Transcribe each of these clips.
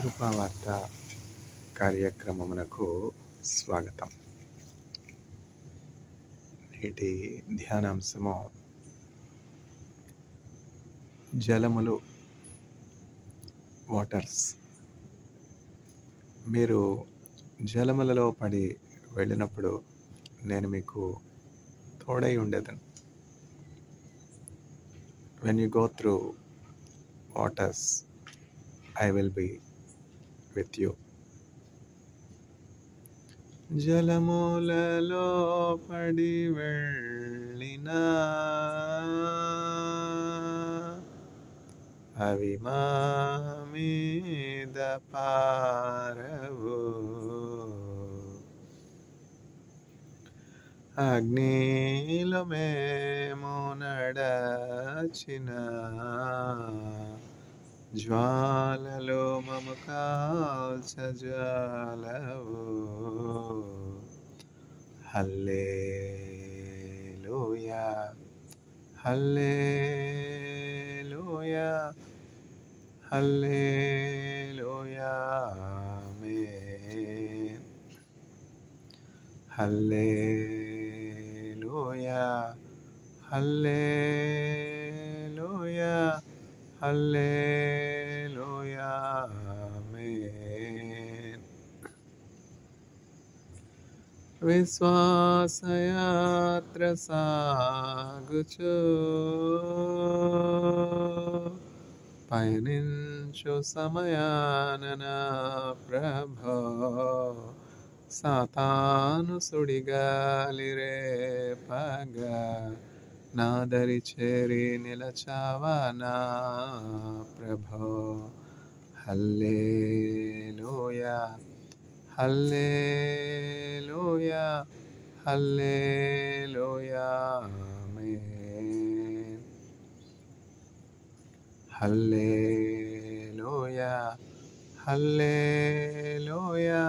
కృపావార్త కార్యక్రమమునకు స్వాగతం. నేటి ధ్యానాంశము జలములు, వాటర్స్. మీరు జలములలో పడి వెళ్ళినప్పుడు నేను మీకు తోడై ఉండేదను. When you go through waters, I will be with you. జలములలో పడి వెళ్ళినా అవి మా మీద పారవు, అగ్నిలో మేము నడచిన జ్వాలలో మము కాల్చజాలవు. హల్లెలూయా, హల్లెలూయా, హల్లెలూయా, ఆమేన్. హల్లెలూయా, హల్లెలూయా, హల్లెలూయా, ఆమేన్. విశ్వాసయాత్ర సాగుచు పయనించు సమయాన నా ప్రభో సాతాను సుడిగాలి రేపగా నా దరి చేరి నిలచావా నా ప్రభో. హల్లెలూయా, హల్లెలూయా, హల్లెలూయా, ఆమేన్. హల్లెలూయా, హల్లెలూయా,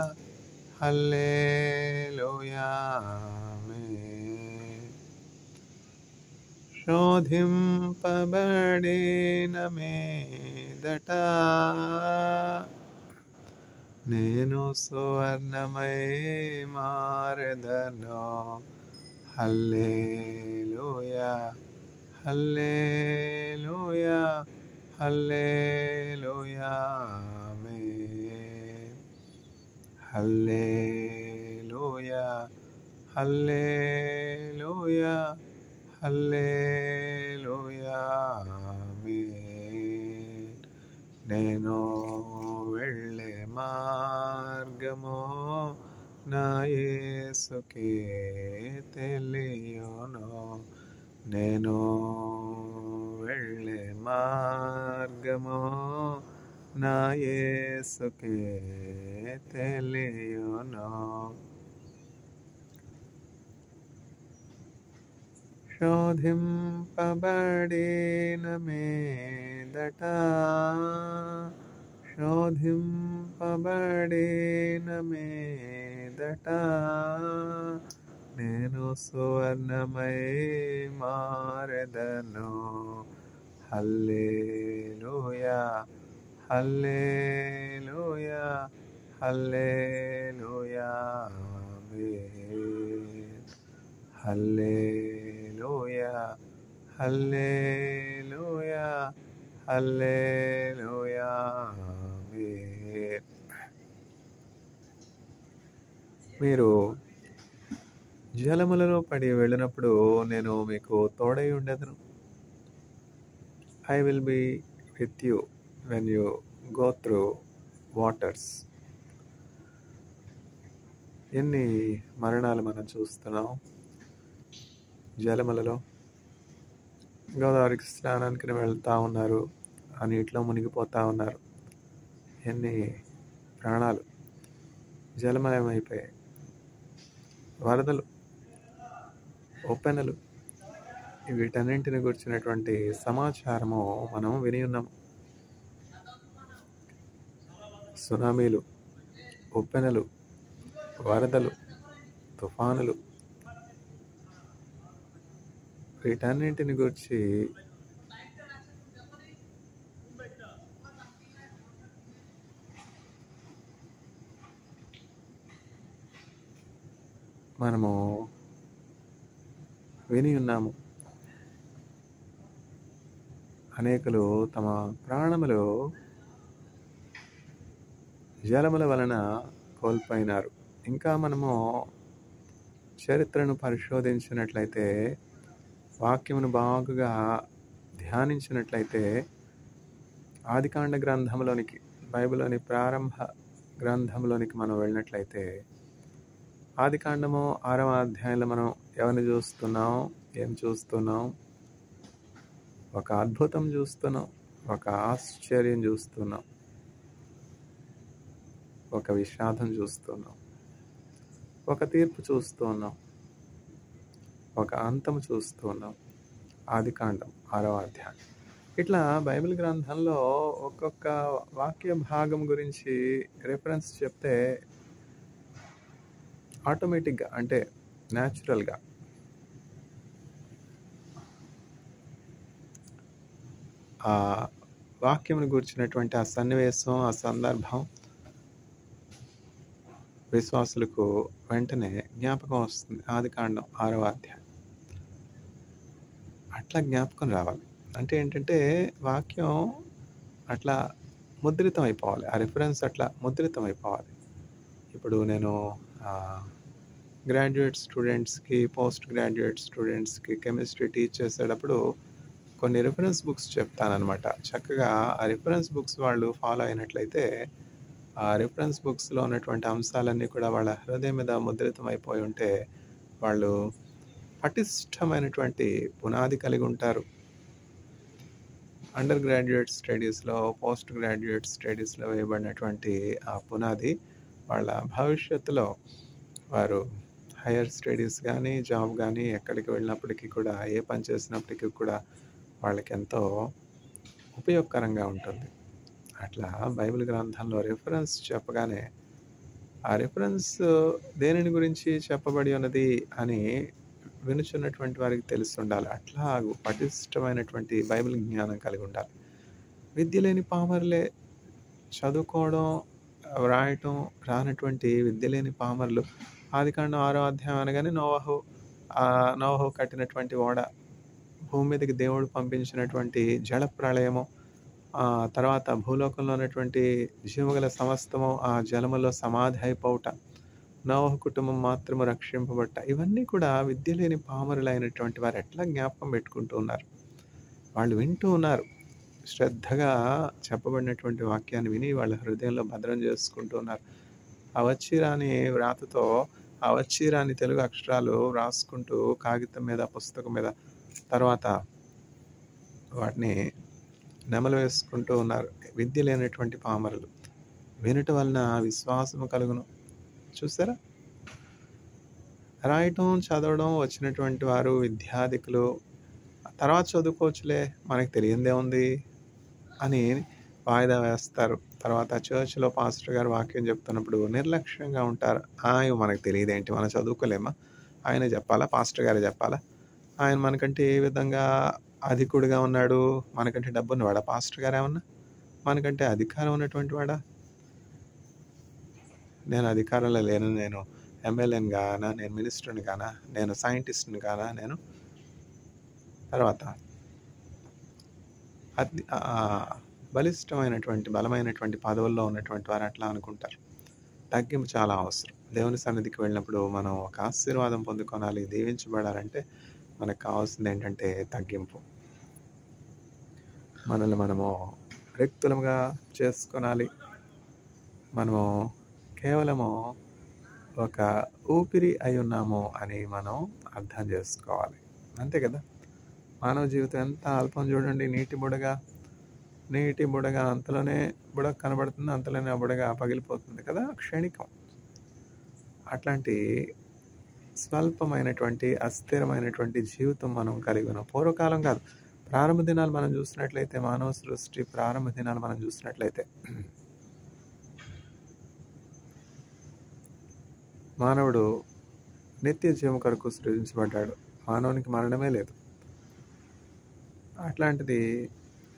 హల్లెలూయా, ఆమేన్. శోధింపబడిన మీదట నేను సువర్ణమై మారెదను. హల్లెలూయా, హల్లెలూయా, హల్లెలూయా, ఆమేన్. హల్లెలూయా, హల్లెలూయా, హల్లెలూయా, ఆమేన్. నేను వెళ్ళే మార్గము నా యేసుకే తెలియును. నేను వెళ్ళే మార్గము నా యేసుకే తెలియును. శోధింపబడిన మీదట, శోధింపబడిన మీదట నేను సువర్ణమై మారెదను. హల్లెలూయా, హల్లెలూయా, హల్లెలూయా, ఆమేన్. హల్లెలూయా, హల్లెలూయా, హల్లెలూయా, ఆమేన్. మీరు జలములలో పడి వెళ్ళినప్పుడు నేను మీకు తోడై ఉండేదను. I will be with you when you go through waters. ఎన్ని మరణాలు మనం చూస్తున్నాం జలములలో. గోదావరికి స్నానానికి వెళ్తూ ఉన్నారు, ఆ నీటిలో మునిగిపోతూ ఉన్నారు. ఎన్ని ప్రాణాలు జలమయమైపోయాయి. వరదలు, ఉప్పెనలు, వీటన్నింటిని గురించినటువంటి సమాచారము మనం విని ఉన్నాము. సునామీలు, ఉప్పెనలు, వరదలు, తుఫానులు, వీటన్నింటిని గురించి మనము విని ఉన్నాము. అనేకులు తమ ప్రాణములు జలముల వలన కోల్పోయినారు. ఇంకా మనము చరిత్రను పరిశోధించినట్లయితే, వాక్యమును బాగుగా ధ్యానించినట్లయితే, ఆదికాండ గ్రంథంలోనికి, బైబిల్లోని ప్రారంభ గ్రంథంలోనికి మనం వెళ్ళినట్లయితే, ఆదికాండము 6వ అధ్యాయంలో మనం ఎవరిని చూస్తున్నాం, ఏం చూస్తున్నాం? ఒక అద్భుతం చూస్తున్నాం, ఒక ఆశ్చర్యం చూస్తున్నాం, ఒక విషాదం చూస్తున్నాం, ఒక తీర్పు చూస్తున్నాం, ఒక అంతం చూస్తున్నాం. ఆదికాండం 6వ అధ్యాయం. ఇట్లా బైబిల్ గ్రంథంలో ఒక్కొక్క వాక్య భాగం గురించి రెఫరెన్స్ చెప్తే ఆటోమేటిక్గా, అంటే న్యాచురల్గా ఆ వాక్యమును గురించినటువంటి ఆ సన్నివేశం, ఆ సందర్భం విశ్వాసులకు వెంటనే జ్ఞాపకం వస్తుంది. ఆదికాండం 6వ అధ్యాయం అట్లా జ్ఞాపకం రావాలి. అంటే ఏంటంటే, వాక్యం అట్లా ముద్రితం అయిపోవాలి, ఆ రిఫరెన్స్ అట్లా ముద్రితం అయిపోవాలి. ఇప్పుడు నేను గ్రాడ్యుయేట్ స్టూడెంట్స్కి, పోస్ట్ గ్రాడ్యుయేట్ స్టూడెంట్స్కి కెమిస్ట్రీ టీచ్ చేసేటప్పుడు కొన్ని రిఫరెన్స్ బుక్స్ చెప్తానన్నమాట. చక్కగా ఆ రిఫరెన్స్ బుక్స్ వాళ్ళు ఫాలో అయినట్లయితే, ఆ రిఫరెన్స్ బుక్స్లో ఉన్నటువంటి అంశాలన్నీ కూడా వాళ్ళ హృదయం మీద ముద్రితం అయిపోయి ఉంటే, వాళ్ళు పటిష్టమైనటువంటి పునాది కలిగి ఉంటారు. అండర్ గ్రాడ్యుయేట్ స్టడీస్లో, పోస్ట్ గ్రాడ్యుయేట్ స్టడీస్లో వేయబడినటువంటి ఆ పునాది వాళ్ళ భవిష్యత్తులో వారు హైయర్ స్టడీస్ కానీ, జాబ్ కానీ, ఎక్కడికి వెళ్ళినప్పటికీ కూడా, ఏ పని చేసినప్పటికీ కూడా వాళ్ళకి ఎంతో ఉపయోగకరంగా ఉంటుంది. అట్లా బైబిల్ గ్రంథంలో రిఫరెన్స్ చెప్పగానే, ఆ రిఫరెన్స్ దేనిని గురించి చెప్పబడి ఉన్నది అని వినుచున్నటువంటి వారికి తెలిసి ఉండాలి. అట్లా పటిష్టమైనటువంటి బైబిల్ జ్ఞానం కలిగి ఉండాలి. విద్య లేని పామరులే, చదువుకోవడం, వ్రాయటం రానటువంటి విద్య లేని పామరులు. ఆదికాండం 6వ అధ్యాయం అనగానే నోవహు కట్టినటువంటి ఓడ, భూమి మీదకి దేవుడు పంపించినటువంటి జల ప్రళయము, తర్వాత భూలోకంలో ఉన్నటువంటి జీవగల సమస్తము ఆ జలములో సమాధి అయిపోవుట, నోవహు కుటుంబం మాత్రము రక్షింపబట్ట. ఇవన్నీ కూడా విద్య లేని పామరులైనటువంటి వారు ఎట్లా జ్ఞాపకం పెట్టుకుంటూ ఉన్నారు? వాళ్ళు వింటూ ఉన్నారు. శ్రద్ధగా చెప్పబడినటువంటి వాక్యాన్ని విని వాళ్ళ హృదయంలో భద్రం చేసుకుంటూ ఉన్నారు. ఆ వచ్చి రాని వ్రాతతో, ఆ వచ్చి రాని తెలుగు అక్షరాలు రాసుకుంటూ కాగితం మీద, పుస్తకం మీద, తర్వాత వాటిని నెమలు వేసుకుంటూ ఉన్నారు. విద్య లేనటువంటి పామరులు. వినుట వలన విశ్వాసము కలుగును. చూసారా? రాయటం, చదవడం వచ్చినటువంటి వారు, విద్యాధికులు, తర్వాత చదువుకోవచ్చులే, మనకు తెలియందే ఉంది అని వాయిదా వేస్తారు. తర్వాత చర్చ్లో పాస్టర్ గారు వాక్యం చెప్తున్నప్పుడు నిర్లక్ష్యంగా ఉంటారు. మనకు తెలియదేంటి, మనం చదువుకోలేమా, ఆయన చెప్పాలా, పాస్టర్ గారే చెప్పాలా, ఆయన మనకంటే ఏ విధంగా అధికుడిగా ఉన్నాడు, మనకంటే డబ్బున్నవాడా పాస్టర్ గారు? ఏమన్నా మనకంటే అధికారం ఉన్నటువంటి వాడా? నేను అధికారంలో లేను, నేను ఎమ్మెల్యేని కానా, నేను మినిస్టర్ని కానా, నేను సైంటిస్ట్ని కానా, నేను తర్వాత బలమైనటువంటి పదవుల్లో ఉన్నటువంటి వారు అట్లా అనుకుంటారు. తగ్గింపు చాలా అవసరం. దేవుని సన్నిధికి వెళ్ళినప్పుడు మనం ఒక ఆశీర్వాదం పొందుకోవాలి, దీవించబడాలంటే మనకు కావాల్సింది ఏంటంటే తగ్గింపు. మనల్ని మనము రిక్తులుగా చేసుకోనాలి. మనము కేవలము ఒక ఊపిరి అయి ఉన్నాము అని మనం అర్థం చేసుకోవాలి. అంతే కదా? మానవ జీవితం ఎంత అల్పం చూడండి. నీటి బుడగ అంతలోనే బుడగ కనబడుతుంది, అంతలోనే ఆ బుడగ పగిలిపోతుంది కదా, క్షణికం. అట్లాంటి స్వల్పమైనటువంటి, అస్థిరమైనటువంటి జీవితం మనం కలిగి ఉన్నాం. పూర్వకాలం కాదు, ప్రారంభ దినాలు మనం చూసినట్లయితే, మానవ సృష్టి ప్రారంభ దినాలు మనం చూసినట్లయితే, మానవుడు నిత్య జీవం కొరకు సృజించబడ్డాడు. మానవునికి మరణమే లేదు. అట్లాంటిది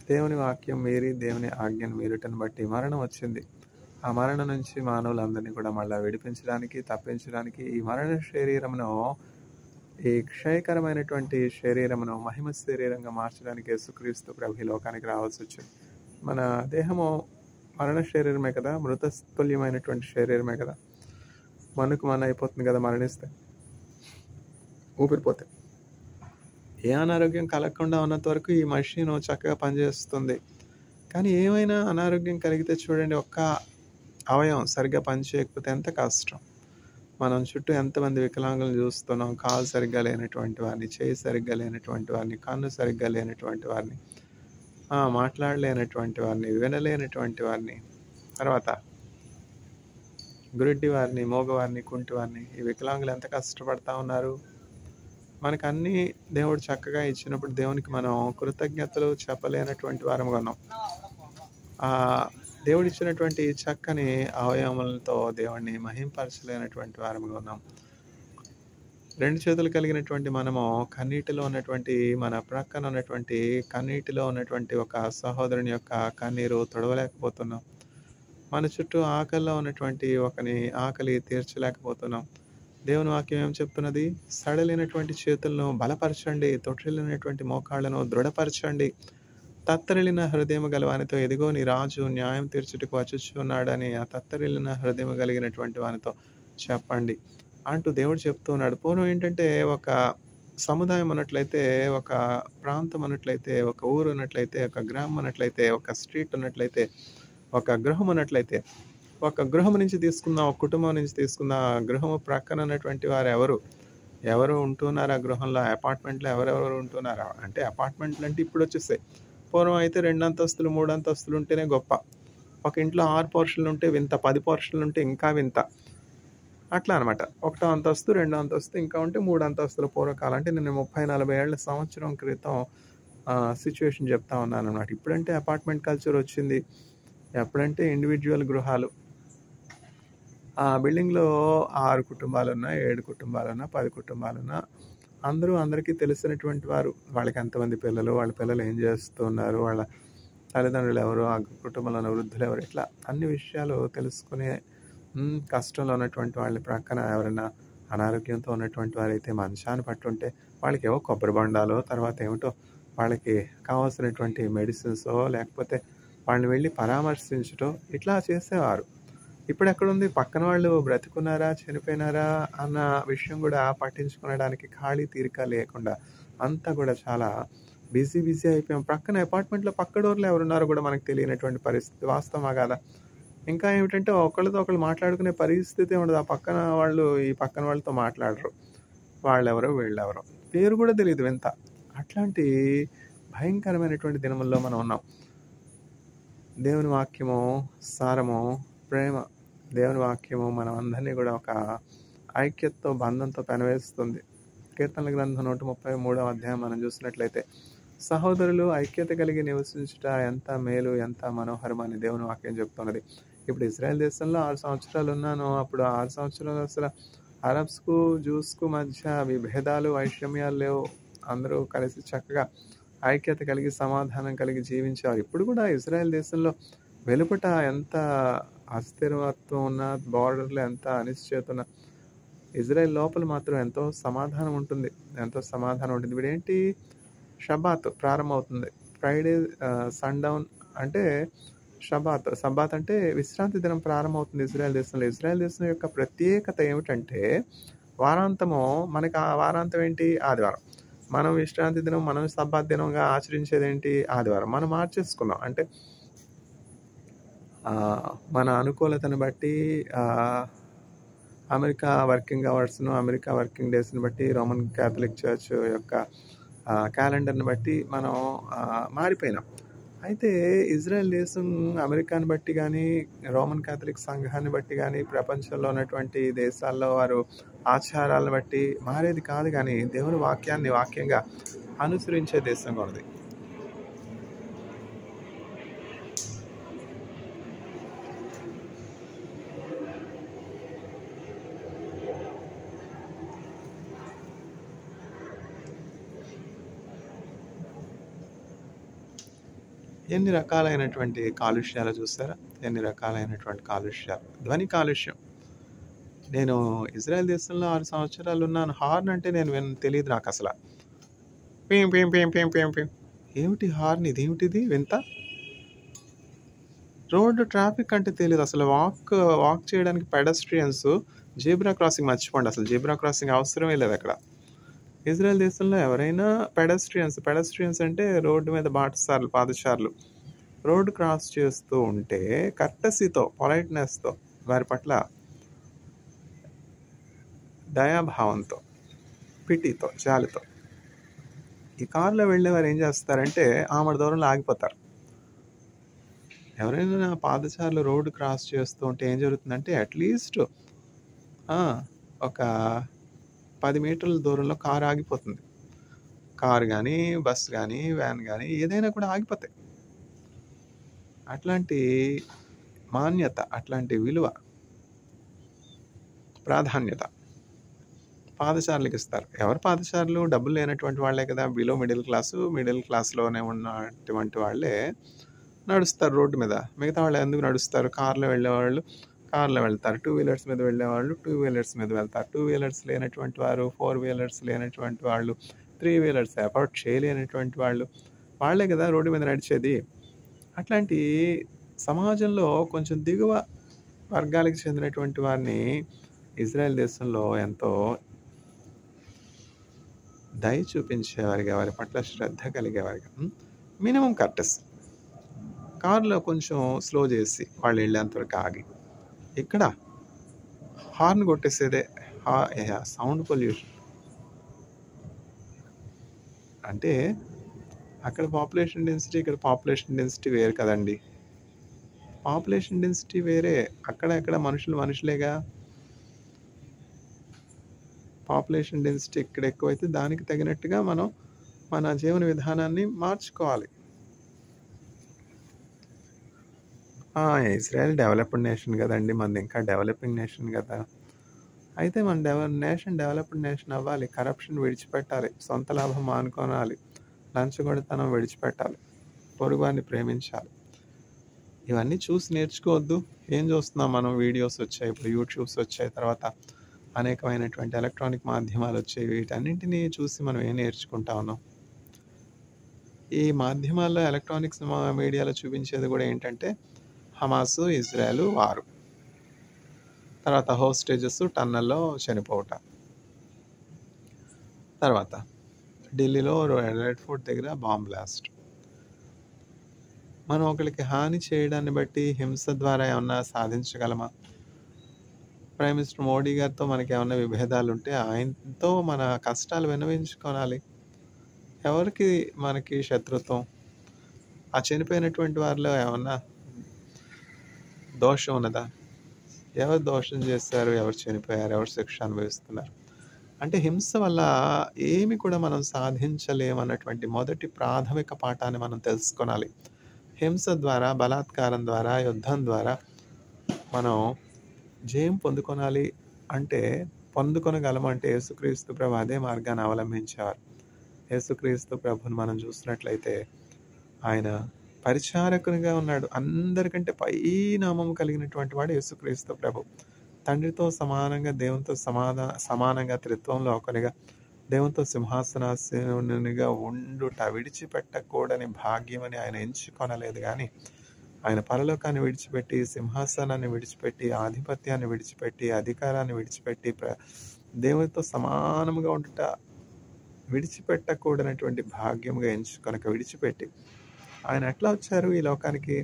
దేవుని వాక్యం మీరి, దేవుని ఆజ్ఞను మీరుటను బట్టి మరణం వచ్చింది. ఆ ఆ మరణం నుంచి మానవులందరినీ కూడా మళ్ళా విడిపించడానికి, తప్పించడానికి ఈ మరణ శరీరమును, ఈ క్షయకరమైనటువంటి శరీరమును మహిమ శరీరంగా మార్చడానికి యేసుక్రీస్తు ప్రభు ఈ లోకానికి రావాల్సి వచ్చింది. మన దేహము మరణ శరీరమే కదా, మృతతుల్యమైనటువంటి శరీరమే కదా, మనకు మన అయిపోతుంది కదా మరణిస్తే, ఊపిరిపోతే. ఏ అనారోగ్యం కలగకుండా ఉన్నంత వరకు ఈ మషీన్ చక్కగా పనిచేస్తుంది. కానీ ఏమైనా అనారోగ్యం కలిగితే చూడండి, ఒక్క అవయవం సరిగ్గా పనిచేయకపోతే ఎంత కష్టం. మనం చుట్టూ ఎంతమంది వికలాంగులను చూస్తున్నాం. కాలు సరిగ్గా లేనటువంటి వారిని, చేయి సరిగ్గా లేనటువంటి వారిని, కన్ను సరిగ్గా లేనటువంటి వారిని, మాట్లాడలేనటువంటి వారిని, వినలేనటువంటి వారిని, తర్వాత గుడ్డి వారిని, మోగవారిని, కుంటివారిని. ఈ వికలాంగులు ఎంత కష్టపడతా ఉన్నారు. మనకు అన్నీ దేవుడు చక్కగా ఇచ్చినప్పుడు దేవునికి మనం కృతజ్ఞతలు చెప్పలేనటువంటి వారముగా ఉన్నాం. దేవుడు ఇచ్చినటువంటి చక్కని అవయవములతో దేవుణ్ణి మహింపరచలేనటువంటి వారముగా ఉన్నాం. 2 చేతులు కలిగినటువంటి మనము కన్నీటిలో ఉన్నటువంటి, మన ప్రక్కన ఉన్నటువంటి కన్నీటిలో ఉన్నటువంటి ఒక సహోదరుని యొక్క కన్నీరు తొడవలేకపోతున్నాం. మన చుట్టూ ఆకలిలో ఉన్నటువంటి ఒకని ఆకలి తీర్చలేకపోతున్నాం. దేవుని వాక్యం ఏం చెప్తున్నది? సడలినటువంటి చేతులను బలపరచండి, తొట్టిల్లినటువంటి మోకాళ్ళను దృఢపరచండి, తత్తరిల్లిన హృదయం గలవానితో ఎదిగో నీ రాజు న్యాయం తీర్చుటకు వచ్చుచున్నాడని ఆ తత్తరిల్లిన హృదయం కలిగినటువంటి వానితో చెప్పండి అంటూ దేవుడు చెప్తూ ఉన్నాడు. పూర్వం ఏంటంటే ఒక సముదాయం ఉన్నట్లయితే, ఒక ప్రాంతం ఉన్నట్లయితే, ఒక ఊరు ఉన్నట్లయితే, ఒక గ్రామం ఉన్నట్లయితే, ఒక స్ట్రీట్ ఉన్నట్లయితే, ఒక గృహం ఉన్నట్లయితే, ఒక గృహం నుంచి తీసుకుందాం, ఒక కుటుంబం నుంచి తీసుకుందాం. ఆ గృహము ప్రక్కన ఉన్నటువంటి వారు ఎవరు ఉంటున్నారు ఆ గృహంలో, అపార్ట్మెంట్లో ఎవరెవరు ఉంటున్నారా అంటే, అపార్ట్మెంట్లు అంటే ఇప్పుడు వచ్చేసాయి. పూర్వం అయితే 2 అంతస్తులు 3 అంతస్తులు ఉంటేనే గొప్ప. ఒక ఇంట్లో 6 పోర్షన్లు ఉంటే వింత, 10 పోర్షన్లు ఉంటే ఇంకా వింత. అట్లా అనమాట. 1వ అంతస్తు, 2వ అంతస్తు, ఇంకా ఉంటే 3 అంతస్తుల పూర్వకాలం. అంటే నేను 30-40 ఏళ్ల సంవత్సరం క్రితం సిచ్యువేషన్ చెప్తా ఉన్నాను అనమాట. ఇప్పుడంటే అపార్ట్మెంట్ కల్చర్ వచ్చింది. ఎప్పుడంటే ఇండివిజువల్ గృహాలు. ఆ బిల్డింగ్లో 6 కుటుంబాలున్నా, 7 కుటుంబాలున్నా, 10 కుటుంబాలున్నా, అందరికీ తెలిసినటువంటి వారు. వాళ్ళకి ఎంతమంది పిల్లలు, వాళ్ళ పిల్లలు ఏం చేస్తున్నారు, వాళ్ళ తల్లిదండ్రులు ఎవరు, ఆ కుటుంబంలో ఉన్న వృద్ధులు ఎవరు, ఇట్లా అన్ని విషయాలు తెలుసుకునే కష్టంలో ఉన్నటువంటి వాళ్ళ ప్రక్కన ఎవరైనా అనారోగ్యంతో ఉన్నటువంటి వారైతే మంచాన్ని పట్టుంటే వాళ్ళకి ఏవో కొబ్బరి బొండాలో, తర్వాత ఏమిటో వాళ్ళకి కావాల్సినటువంటి మెడిసిన్సో, లేకపోతే వాళ్ళని వెళ్ళి పరామర్శించటో ఇట్లా చేసేవారు. ఇప్పుడు ఎక్కడుంది? పక్కన వాళ్ళు బ్రతికున్నారా, చనిపోయినారా అన్న విషయం కూడా పట్టించుకునడానికి ఖాళీ తీరిక లేకుండా అంతా కూడా చాలా బిజీ అయిపోయాం. ప్రక్కన అపార్ట్మెంట్లో పక్క డోర్లో ఎవరున్నారో కూడా మనకు తెలియనటువంటి పరిస్థితి. వాస్తవమా కాదా? ఇంకా ఏమిటంటే ఒకళ్ళతో ఒకళ్ళు మాట్లాడుకునే పరిస్థితి ఉండదు. ఆ పక్కన వాళ్ళు ఈ పక్కన వాళ్ళతో మాట్లాడరు. వాళ్ళెవరో వీళ్ళెవరో పేరు కూడా తెలియదు. వింత. అట్లాంటి భయంకరమైనటువంటి దినముల్లో మనం ఉన్నాం. దేవుని వాక్యము సారము ప్రేమ. దేవుని వాక్యము మనం అందరినీ కూడా ఒక ఐక్యతతో, బంధంతో పెనవేస్తుంది. కీర్తనల గ్రంథం 133వ అధ్యాయం మనం చూసినట్లయితే, సహోదరులు ఐక్యత కలిగి నివసించుట ఎంత మేలు, ఎంత మనోహరం అని దేవుని వాక్యం చెప్తున్నది. ఇప్పుడు ఇజ్రాయెల్ దేశంలో 6 సంవత్సరాలు ఉన్నాను. అప్పుడు 6 సంవత్సరాలు అసలు అరబ్స్కు, జూస్కు మధ్య విభేదాలు, వైషమ్యాలు లేవు. అందరూ కలిసి చక్కగా ఐక్యత కలిగి, సమాధానం కలిగి జీవించారు. ఇప్పుడు కూడా ఇజ్రాయెల్ దేశంలో వెలుపట ఎంత అస్థిరత్వం ఉన్న, బార్డర్లో ఎంత అనిశ్చయత ఉన్న, ఇజ్రాయెల్ లోపల మాత్రం ఎంతో సమాధానం ఉంటుంది. ఇప్పుడు ఏంటి? షబాత్ ప్రారంభమవుతుంది. ఫ్రైడే సన్డౌన్ అంటే షబాత్ అంటే విశ్రాంతి దినం ప్రారంభమవుతుంది ఇజ్రాయెల్ దేశంలో. ఇజ్రాయెల్ దేశం యొక్క ప్రత్యేకత ఏమిటంటే, వారాంతము, మనకి ఆ వారాంతం ఏంటి? ఆదివారం. మనం విశ్రాంతి దినం, మనం సబ్బాత్ దినంగా ఆచరించేది ఏంటి? ఆదివారం. మనం మార్చేసుకున్నాం. అంటే మన అనుకూలతను బట్టి అమెరికా వర్కింగ్ అవర్స్ను, అమెరికా వర్కింగ్ డేస్ని బట్టి, రోమన్ క్యాథలిక్ చర్చ్ యొక్క క్యాలెండర్ని బట్టి మనం మారిపోయినాం. అయితే ఇజ్రాయెల్ దేశం అమెరికాని బట్టి కానీ, రోమన్ క్యాథలిక్ సంఘాన్ని బట్టి కానీ, ప్రపంచంలో ఉన్నటువంటి దేశాల్లో వారు ఆచారాలను బట్టి మారేది కాదు. కానీ దేవుని వాక్యాన్ని వాక్యంగా అనుసరించే దేశంగా ఉన్నది. ఎన్ని రకాలైనటువంటి కాలుష్యాలు చూసారా? ఎన్ని రకాలైనటువంటి కాలుష్యాలు. ధ్వని కాలుష్యం. నేను ఇజ్రాయెల్ దేశంలో 6 సంవత్సరాలు ఉన్నాను. హార్న్ అంటే తెలీదు నాకసల. పీం పీం పీం పీం పీం పీం. ఏమిటి హార్న్? ఇదేమిటిది వింత? రోడ్డు ట్రాఫిక్ అంటే తెలీదు. అసలు వాక్ చేయడానికి పెడస్ట్రియన్స్ జీబ్రా క్రాసింగ్ మర్చిపోండి. అసలు జీబ్రా క్రాసింగ్ అవసరమే లేదు అక్కడ. ఇజ్రాయెల్ దేశంలో ఎవరైనా పెడస్ట్రియన్స్ అంటే రోడ్డు మీద పాదచారులు రోడ్డు క్రాస్ చేస్తూ ఉంటే కర్టసీతో, పొలైట్నెస్తో, వారి పట్ల దయాభావంతో, పిటితో, జాలితో ఈ కారులో వెళ్ళేవారు ఏం చేస్తారంటే ఆమె దూరంలో ఆగిపోతారు. ఎవరైనా పాదచారులు రోడ్డు క్రాస్ చేస్తూ ఉంటే ఏం జరుగుతుందంటే అట్లీస్ట్ ఒక 10 మీటర్ల దూరంలో కారు ఆగిపోతుంది. కారు కానీ, బస్సు కానీ, వ్యాన్ కానీ ఏదైనా కూడా ఆగిపోతాయి. అట్లాంటి మాన్యత, అట్లాంటి విలువ, ప్రాధాన్యత పాదచారులకు ఇస్తారు. ఎవరు పాదచారులు? డబ్బులు లేనటువంటి వాళ్ళే కదా. బిలో మిడిల్ క్లాస్లోనే ఉన్నటువంటి వాళ్ళే నడుస్తారు రోడ్డు మీద. మిగతా వాళ్ళు ఎందుకు నడుస్తారు? కార్లో వెళ్ళేవాళ్ళు కార్లో వెళ్తారు. 2 వీలర్స్ మీద వెళ్ళేవాళ్ళు 2 వీలర్స్ మీద వెళ్తారు. 2 వీలర్స్ లేనటువంటి వారు, 4 వీలర్స్ లేనటువంటి వాళ్ళు, 3 వీలర్స్ అఫోర్డ్ చేయలేనటువంటి వాళ్ళే కదా రోడ్డు మీద నడిచేది. అట్లాంటి సమాజంలో కొంచెం దిగువ వర్గాలకు చెందినటువంటి వారిని ఇజ్రాయెల్ దేశంలో ఎంతో దయ చూపించేవారిగా, వారి పట్ల శ్రద్ధ కలిగేవారిగా, మినిమం కర్టెస్. కారులో కొంచెం స్లో చేసి వాళ్ళు వెళ్ళేంతవరకు ఆగి, ఇక్కడ హార్న్ కొట్టేసేదే. సౌండ్ పొల్యూషన్ అంటే అక్కడ పాపులేషన్ డెన్సిటీ, ఇక్కడ పాపులేషన్ డెన్సిటీ వేరు కదండి. పాపులేషన్ డెన్సిటీ వేరే. అక్కడ మనుషులేగా. పాపులేషన్ డెన్సిటీ ఇక్కడ ఎక్కువైతే దానికి తగినట్టుగా మనం మన జీవన విధానాన్ని మార్చుకోవాలి. ఇజ్రాయెల్ డెవలప్డ్ నేషన్ కదండి, మనది ఇంకా డెవలపింగ్ నేషన్ కదా. అయితే మన నేషన్ డెవలప్డ్ నేషన్ అవ్వాలి. కరప్షన్ విడిచిపెట్టాలి, సొంత లాభం మానుకోనాలి, లంచగొడితనం విడిచిపెట్టాలి, పొరుగువారిని ప్రేమించాలి. ఇవన్నీ చూసి నేర్చుకోవద్దు. ఏం చూస్తున్నాం మనం? వీడియోస్ వచ్చాయి, ఇప్పుడు యూట్యూబ్స్ వచ్చాయి, తర్వాత అనేకమైనటువంటి ఎలక్ట్రానిక్ మాధ్యమాలు వచ్చాయి. వీటన్నింటినీ చూసి మనం ఏం నేర్చుకుంటా ఉన్నాం? ఈ మాధ్యమాల్లో, ఎలక్ట్రానిక్స్ మీడియాలో చూపించేది కూడా ఏంటంటే హమాస్, ఇజ్రాయెల్ వారు, తర్వాత హోస్టేజెస్ టన్నల్లో చనిపోవట, తర్వాత ఢిల్లీలో రెడ్ ఫోర్ట్ దగ్గర బాంబ్ బ్లాస్ట్. మనం ఒకరికి హాని చేయడాన్ని బట్టి హింస ద్వారా ఏమన్నా సాధించగలమా? ప్రైమ్ మినిస్టర్ మోడీ గారితో మనకి ఏమన్నా విభేదాలు ఉంటే ఆయనతో మన కష్టాలు విన్నవించుకోవాలి. ఎవరికి మనకి శత్రుత్వం? ఆ చనిపోయినటువంటి వారిలో ఏమన్నా దోషం ఉన్నదా? ఎవరు దోషం చేశారు, ఎవరు చనిపోయారు, ఎవరు శిక్ష అనుభవిస్తున్నారు? అంటే హింస వల్ల ఏమి కూడా మనం సాధించలేమన్నటువంటి మొదటి ప్రాథమిక పాఠాన్ని మనం తెలుసుకోవాలి. హింస ద్వారా, బలాత్కారం ద్వారా, యుద్ధం ద్వారా మనం జయం పొందుకొనగలమంటే యేసుక్రీస్తు ప్రభు అదే మార్గాన్ని అవలంబించేవారు. యేసుక్రీస్తు ప్రభుని మనం చూసినట్లయితే ఆయన పరిచారకునిగా ఉన్నాడు. అందరికంటే పై నామం కలిగినటువంటి వాడు యేసుక్రీస్తు ప్రభు. తండ్రితో సమానంగా, దేవునితో సమానంగా, త్రిత్వంలో ఒకరిగా, దేవునితో సింహాసనాసీనునిగా ఉండుట విడిచిపెట్టకూడని భాగ్యమని ఆయన ఎంచుకొనలేదు. కానీ ఆయన పరలోకాన్ని విడిచిపెట్టి, సింహాసనాన్ని విడిచిపెట్టి, ఆధిపత్యాన్ని విడిచిపెట్టి, అధికారాన్ని విడిచిపెట్టి, దేవునితో సమానంగా ఉండుట విడిచిపెట్టకూడనటువంటి భాగ్యముగా ఎంచుకొనక విడిచిపెట్టి ఆయన ఎట్లా వచ్చారు ఈ లోకానికి?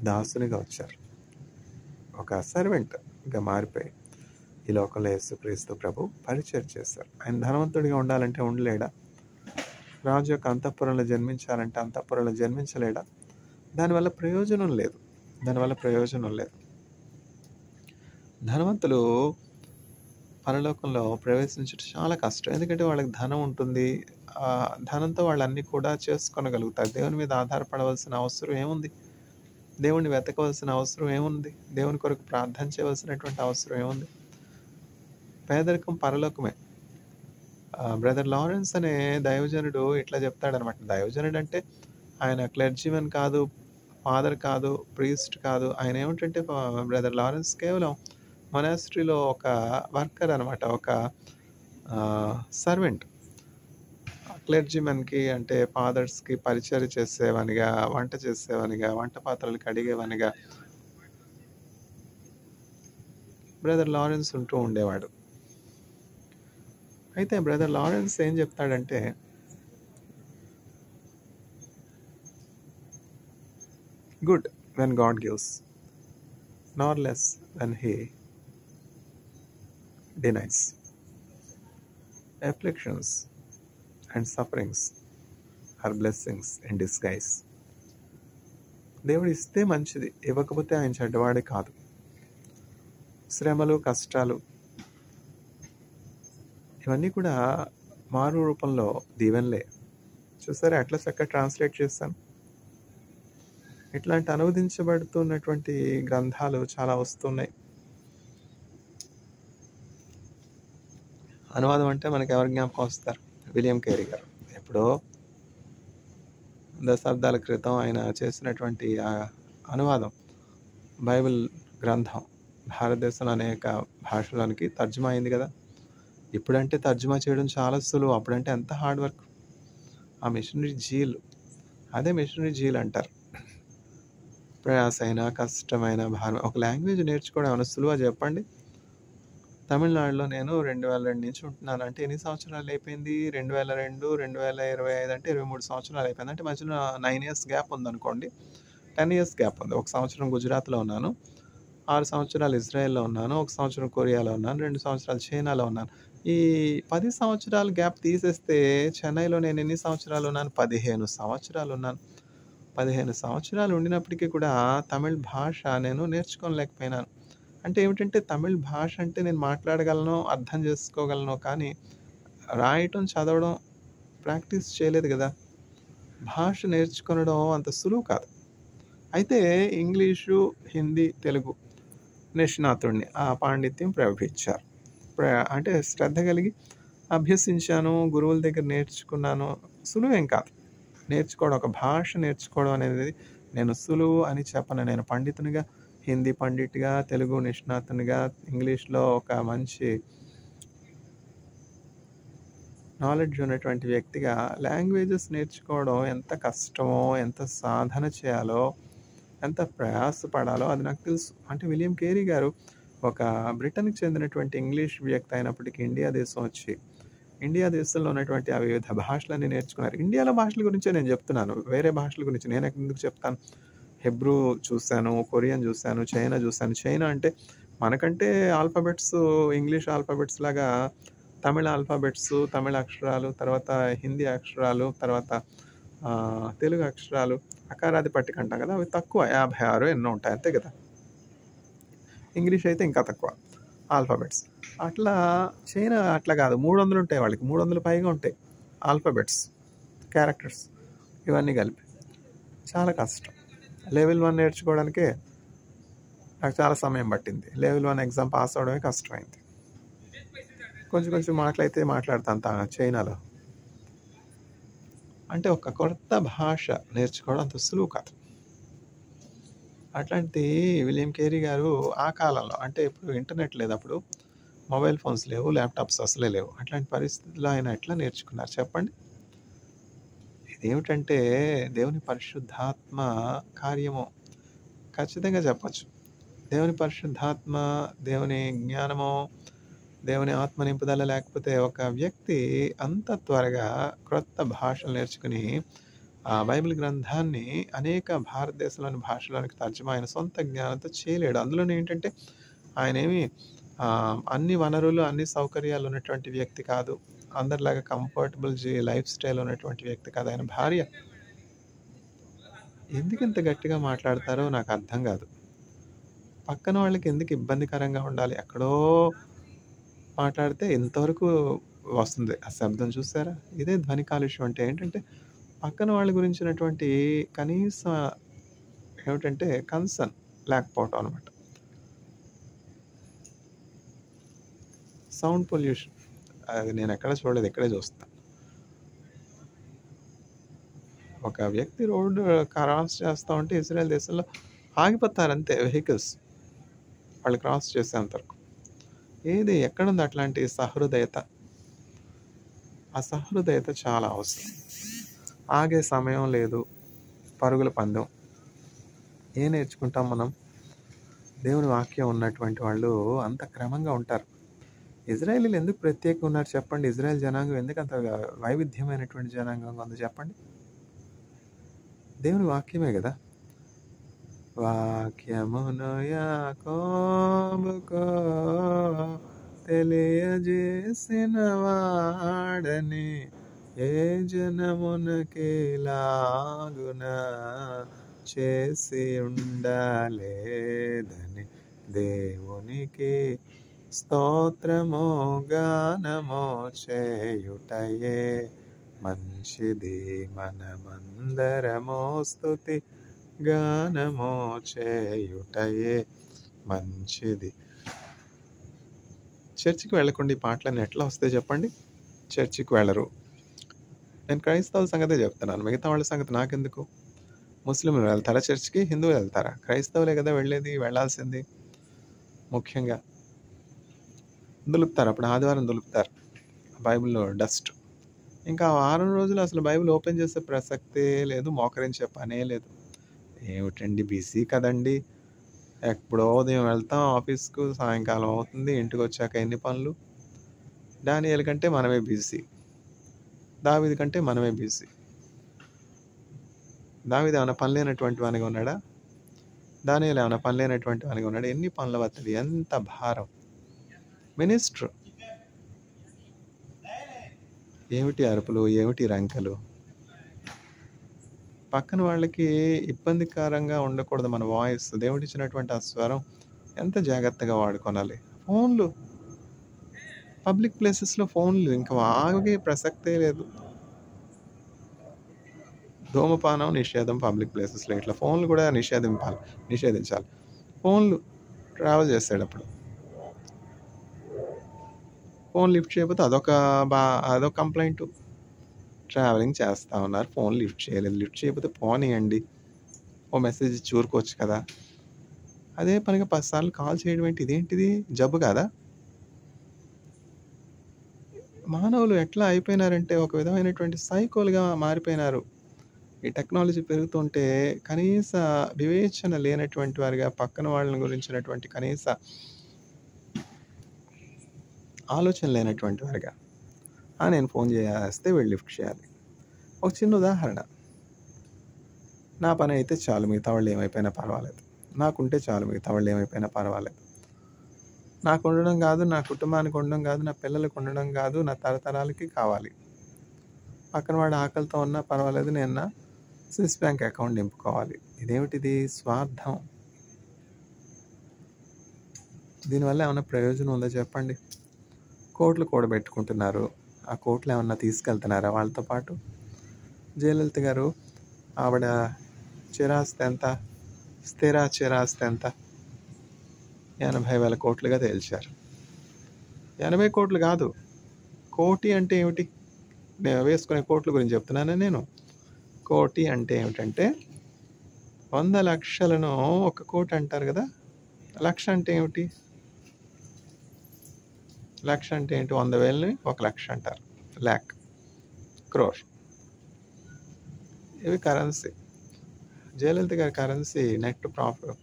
దాసునిగా వచ్చారు. ఒక సర్వెంట్గా మారిపోయి ఈ లోకంలో యేసుక్రీస్తు ప్రభు పరిచయం చేశారు. ఆయన ధనవంతుడిగా ఉండాలంటే ఉండలేడా? రాజు యొక్క అంతఃపురంలో జన్మించాలంటే అంతఃపురంలో జన్మించలేడా? దానివల్ల ప్రయోజనం లేదు. ధనవంతులు పరలోకంలో ప్రవేశించడం చాలా కష్టం. ఎందుకంటే వాళ్ళకి ధనం ఉంటుంది. ఆ ధనంతో వాళ్ళన్నీ కూడా చేసుకోగలుగుతారు. దేవుని మీద ఆధారపడవలసిన అవసరం ఏముంది? దేవుణ్ణి వెతకవలసిన అవసరం ఏముంది? దేవుని కొరకు ప్రార్థన చేయవలసినటువంటి అవసరం ఏముంది? పేదరికం పరలోకమే. బ్రదర్ లారెన్స్ అనే దైవజనుడు ఇట్లా చెప్తాడనమాట. దైవజనుడు అంటే ఆయన క్లెర్జీమన్ కాదు, ఫాదర్ కాదు, ప్రీస్ట్ కాదు. ఆయన ఏమిటంటే బ్రదర్ లారెన్స్ కేవలం మొనాస్ట్రీలో ఒక వర్కర్ అనమాట. ఒక సర్వెంట్. క్లెర్జీమన్‌కి అంటే ఫాదర్స్‌కి పరిచర్య చేసేవానిగా, వంట చేసేవానిగా, వంట పాత్రలు కడిగేవానిగా బ్రదర్ లారెన్స్ ఉంటూ ఉండేవాడు. అయితే బ్రదర్ లారెన్స్ ఏం చెప్తాడంటే, good when God gives, Nar less when he denies. Afflictions and sufferings are blessings in disguise. దేవుడు ఇస్తే మంచిది, ఇవ్వకపోతే ఆయన చెడ్డవాడే కాదు. శ్రమలు, కష్టాలు ఇవన్నీ కూడా మారు రూపంలో దీవెనలే. చూసారా ఎట్లా చక్కగా ట్రాన్స్లేట్ చేస్తాను. ఇట్లాంటి అనువదించబడుతున్నటువంటి గ్రంథాలు చాలా వస్తున్నాయి. అనువాదం అంటే మనకి ఎవరు జ్ఞాపకం వస్తారు? విలియం కేరీ గారు. ఎప్పుడో దశాబ్దాల క్రితం ఆయన చేసినటువంటి ఆ అనువాదం, బైబిల్ గ్రంథం భారతదేశంలో అనేక భాషలోనికి తర్జుమా అయింది కదా. ఇప్పుడంటే తర్జుమా చేయడం చాలా సులువు, అప్పుడంటే ఎంత హార్డ్ వర్క్. ఆ మిషనరీ జీల్, అదే మిషనరీ జీల్ అంటారు. ప్రయాసైన, కష్టమైన, భారం. ఒక లాంగ్వేజ్ నేర్చుకోవడం ఏమైనా సులువా చెప్పండి? తమిళనాడులో నేను 2002 నుంచి ఉంటున్నాను. అంటే ఎన్ని సంవత్సరాలు అయిపోయింది? 2002, 2025 అంటే 23 సంవత్సరాలు అయిపోయింది. అంటే మధ్యలో 9 ఇయర్స్ గ్యాప్ ఉందనుకోండి. 10 ఇయర్స్ గ్యాప్ ఉంది. 1 సంవత్సరం గుజరాత్లో ఉన్నాను, 6 సంవత్సరాలు ఇజ్రాయెల్లో ఉన్నాను, 1 సంవత్సరం కొరియాలో ఉన్నాను, 2 సంవత్సరాలు చైనాలో ఉన్నాను. ఈ 10 సంవత్సరాల గ్యాప్ తీసేస్తే చెన్నైలో నేను ఎన్ని సంవత్సరాలు ఉన్నాను? 15 సంవత్సరాలు ఉన్నాను. 15 సంవత్సరాలు ఉండినప్పటికీ కూడా తమిళ్ భాష నేను నేర్చుకోలేకపోయినాను. అంటే ఏమిటంటే తమిళ్ భాష అంటే నేను మాట్లాడగలను, అర్థం చేసుకోగలను, కానీ రాయటం, చదవడం ప్రాక్టీస్ చేయలేదు కదా. భాష నేర్చుకొనడం అంత సులువు కాదు. అయితే ఇంగ్లీషు, హిందీ, తెలుగు నిష్ణాతుడిని, ఆ పాండిత్యం ప్రవహించారు. అంటే శ్రద్ధ కలిగి అభ్యసించాను, గురువుల దగ్గర నేర్చుకున్నాను. సులువేం కాదు నేర్చుకోవడం. ఒక భాష నేర్చుకోవడం అనేది నేను సులువు అని చెప్పను. నేను పండితునిగా, హిందీ పండిట్గా, తెలుగు నిష్ణాతునిగా, ఇంగ్లీష్లో ఒక మంచి నాలెడ్జ్ ఉన్నటువంటి వ్యక్తిగా లాంగ్వేజెస్ నేర్చుకోవడం ఎంత కష్టమో, ఎంత సాధన చేయాలో, ఎంత ప్రయాసపడాలో అది నాకు తెలుసు. అంటే విలియం కేరీ గారు ఒక బ్రిటన్కి చెందినటువంటి ఇంగ్లీష్ వ్యక్తి అయినప్పటికీ ఇండియా దేశం వచ్చి, ఇండియా దేశంలో ఉన్నటువంటి ఆ వివిధ భాషలన్నీ నేర్చుకున్నారు. ఇండియాలో భాషల గురించే నేను చెప్తున్నాను, వేరే భాషల గురించి నేను ఎందుకు చెప్తాను? హెబ్రూ చూశాను, కొరియన్ చూశాను, చైనా చూశాను. చైనా అంటే మనకంటే ఆల్ఫాబెట్స్ ఇంగ్లీష్ ఆల్ఫాబెట్స్ లాగా తమిళ ఆల్ఫాబెట్స్, తమిళ అక్షరాలు, తర్వాత హిందీ అక్షరాలు, తర్వాత తెలుగు అక్షరాలు, అకారాది పట్టిక అంటాం కదా, అవి తక్కువ, 56 ఎన్నో ఉంటాయి అంతే కదా. ఇంగ్లీష్ అయితే ఇంకా తక్కువ ఆల్ఫాబెట్స్. అట్లా చైనా అట్లా కాదు, 300 ఉంటాయి వాళ్ళకి, 300 పైగా ఉంటాయి ఆల్ఫాబెట్స్, క్యారెక్టర్స్ ఇవన్నీ కలిపి. చాలా కష్టం. లెవెల్ 1 నేర్చుకోవడానికే నాకు చాలా సమయం పట్టింది. లెవెల్ 1 ఎగ్జామ్ పాస్ అవడమే కష్టమైంది. కొంచెం మాటలైతే మాట్లాడతాను చైనాలో. అంటే ఒక కొత్త భాష నేర్చుకోవడం అంత సులువు కాదు. అట్లాంటి విలియం కేరీ గారు ఆ కాలంలో, అంటే ఇప్పుడు ఇంటర్నెట్ లేదు, అప్పుడు మొబైల్ ఫోన్స్ లేవు, ల్యాప్టాప్స్ అసలే లేవు. అట్లాంటి పరిస్థితుల్లో ఆయన ఎట్లా నేర్చుకున్నారు చెప్పండి? ఇదేమిటంటే దేవుని పరిశుద్ధాత్మ కార్యము, ఖచ్చితంగా చెప్పచ్చు. దేవుని పరిశుద్ధాత్మ, దేవుని జ్ఞానము, దేవుని ఆత్మ నింపుదల లేకపోతే ఒక వ్యక్తి అంత త్వరగా క్రొత్త భాషలు నేర్చుకుని ఆ బైబిల్ గ్రంథాన్ని అనేక భారతదేశంలోని భాషలోనికి తర్జుమా ఆయన సొంత జ్ఞానంతో చేయలేడు. అందులోనే ఏంటంటే ఆయన ఏమి అన్ని వనరులు, అన్ని సౌకర్యాలు ఉన్నటువంటి వ్యక్తి కాదు. అందరిలాగా కంఫర్టబుల్ లైఫ్ స్టైల్ ఉన్నటువంటి వ్యక్తి కాదు. ఆయన భార్య ఎందుకు ఇంత గట్టిగా మాట్లాడతారో నాకు అర్థం కాదు. పక్కన వాళ్ళకి ఎందుకు ఇబ్బందికరంగా ఉండాలి? ఎక్కడో మాట్లాడితే ఇంతవరకు వస్తుంది ఆ శబ్దం, చూసారా? ఇదే ధ్వని కాలుష్యం అంటే. ఏంటంటే పక్కన వాళ్ళ గురించినటువంటి కనీస ఏమిటంటే కన్సర్న్ లేకపోవటం అనమాట. సౌండ్ పొల్యూషన్ అది నేనెక్కడ చూడలేదు. ఇక్కడే చూస్తా. ఒక వ్యక్తి రోడ్డు క్రాస్ చేస్తా ఉంటే ఇజ్రాయెల్ దేశంలో ఆగిపోతారంతే వెహికల్స్. వాళ్ళు క్రాస్ చేసేంత వరకు. ఏది ఎక్కడుంది అట్లాంటి సహృదయత? ఆ సహృదయత చాలా అవసరం. ఆగే సమయం లేదు. పరుగుల పందెం. ఏం నేర్చుకుంటాం మనం? దేవుని వాక్యం ఉన్నటువంటి వాళ్ళు అంత క్రమంగా ఉంటారు. ఇజ్రాయేలీలు ఎందుకు ప్రత్యేకంగా ఉన్నారు చెప్పండి? ఇజ్రాయెల్ జనాంగం ఎందుకు అంత వైవిధ్యమైనటువంటి జనాంగంగా ఉంది చెప్పండి? దేవుని వాక్యమే కదా. వాక్యమును యాకోబుకో తెలియజేసిన వాడని ఏ జనమునకిలాగున చేసి ఉండలేదని దేవునికి స్తోత్రము గానము చేయుటయే మంచిది. మనమందరము స్తుతి గానము చేయుటయే మంచిది. చర్చికి వెళ్ళకుండా ఈ పాటలన్నీ ఎట్లా వస్తాయి చెప్పండి? చర్చికి వెళ్ళరు. నేను క్రైస్తవుల సంగతే చెప్తున్నాను. మిగతా వాళ్ళ సంగతి నాకెందుకు? ముస్లింలు వెళ్తారా చర్చికి? హిందువులు వెళ్తారా? క్రైస్తవులే కదా వెళ్ళేది, వెళ్ళాల్సింది. ముఖ్యంగా దులుపుతారు. అప్పుడు ఆదివారం దులుపుతారు బైబిల్లో డస్ట్. ఇంకా వారం రోజులు అసలు బైబిల్ ఓపెన్ చేసే ప్రసక్తే లేదు. మోకరించే పనే లేదు. ఏమిటండి బిజీ కదండి. ఎప్పుడో ఉదయం వెళ్తాం ఆఫీస్కు, సాయంకాలం అవుతుంది, ఇంటికి వచ్చాక ఎన్ని పనులు. డానియేలు కంటే మనమే బిజీ. దావీదు కంటే మనమే బిజీ. దావీదు ఏమైనా పని లేనటువంటి వానిగా ఉన్నాడా? దానియేలు ఏమైనా పని లేనటువంటి వానిగా ఉన్నాడా? ఎన్ని పనుల ఒత్తిడి, ఎంత భారం. మినిస్టర్ ఏమిటి అరుపులు, ఏమిటి రంకలు. పక్కన వాళ్ళకి ఇబ్బందికరంగా ఉండకూడదు మన వాయిస్. దేవుడిచ్చినటువంటి ఆ స్వరం ఎంత జాగ్రత్తగా వాడుకోనాలి. ఫోన్లు, పబ్లిక్ ప్లేసెస్లో ఫోన్లు ఇంకా ఆగే ప్రసక్తే లేదు. ధూమపానం నిషేధం పబ్లిక్ ప్లేసెస్లో. ఇట్లా ఫోన్లు కూడా నిషేధించాలి. ఫోన్లు ట్రావెల్ చేసేటప్పుడు ఫోన్ లిఫ్ట్ చేయకపోతే అదొక కంప్లైంట్. ట్రావెలింగ్ చేస్తూ ఉన్నారు, ఫోన్ లిఫ్ట్ చేయలేదు. లిఫ్ట్ చేయకపోతే పోనీయండి, ఓ మెసేజ్ ఇచ్చి ఊరుకోవచ్చు కదా. అదే పనిగా 10 సార్లు కాల్ చేయడం ఏంటి? ఇదేంటిది? జబ్బు కాదా? మానవులు ఎట్లా అయిపోయినారంటే ఒక విధమైనటువంటి సైకోలుగా మారిపోయినారు. ఈ టెక్నాలజీ పెరుగుతుంటే కనీస వివేచన లేనటువంటి వారిగా, పక్కన వాళ్ళని గురించినటువంటి కనీస ఆలోచన లేనటువంటి వారిగా, నేను ఫోన్ చేస్తే వీళ్ళు లిఫ్ట్ చేయాలి. ఒక చిన్న ఉదాహరణ. నా పని అయితే చాలు, మిగతా వాళ్ళు ఏమైపోయినా పర్వాలేదు. నాకుంటే చాలు, మిగతా వాళ్ళు ఏమైపోయినా పర్వాలేదు. నాకు ఉండడం కాదు, నా కుటుంబానికి ఉండడం కాదు, నా పిల్లలకు ఉండడం కాదు, నా తరతరాలకి కావాలి. పక్కన వాడు ఆకలితో ఉన్నా పర్వాలేదు, నేను నా స్విస్ బ్యాంక్ అకౌంట్ నింపుకోవాలి. ఇదేమిటిది? స్వార్థం. దీనివల్ల ఏమైనా ప్రయోజనం ఉందో చెప్పండి? కోట్లు కూడబెట్టుకుంటున్నారు. ఆ కోట్లు ఏమన్నా తీసుకెళ్తున్నారా వాళ్ళతో పాటు? జయలలిత గారు ఆవిడ చిరాస్తి ఎంత, స్థిర చిరాస్తి ఎంత? 80,000 కోట్లుగా తేల్చారు. 80 కోట్లు కాదు, కోటి అంటే ఏమిటి? నేను వేసుకునే కోట్ల గురించి చెప్తున్నాను. నేను కోటి అంటే ఏమిటంటే 100 లక్షలను 1 కోటి అంటారు కదా. లక్ష అంటే ఏమిటి? లక్ష అంటే ఏంటి? 100,000ని 1 లక్ష అంటారు. ల్యాక్, క్రోర్. ఇవి కరెన్సీ. జయలలిత గారి కరెన్సీ నెట్